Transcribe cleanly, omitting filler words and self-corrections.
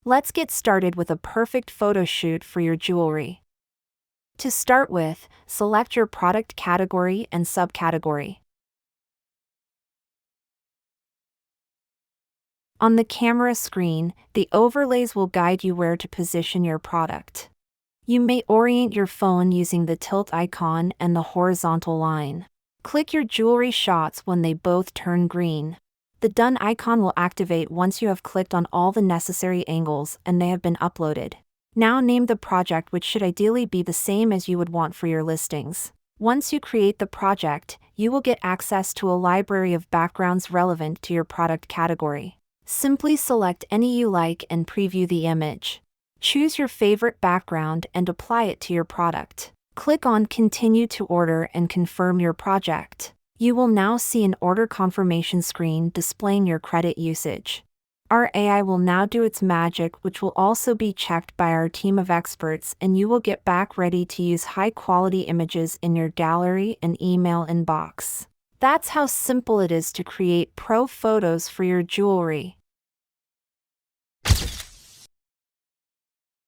Let's get started with a perfect photo shoot for your jewelry. To start with, select your product category and subcategory. On the camera screen, the overlays will guide you where to position your product. You may orient your phone using the tilt icon and the horizontal line. Click your jewelry shots when they both turn green. The done icon will activate once you have clicked on all the necessary angles and they have been uploaded. Now name the project, which should ideally be the same as you would want for your listings. Once you create the project, you will get access to a library of backgrounds relevant to your product category. Simply select any you like and preview the image. Choose your favorite background and apply it to your product. Click on Continue to Order and confirm your project. You will now see an order confirmation screen displaying your credit usage. Our AI will now do its magic, which will also be checked by our team of experts, and you will get back ready to use high-quality images in your gallery and email inbox. That's how simple it is to create pro photos for your jewelry.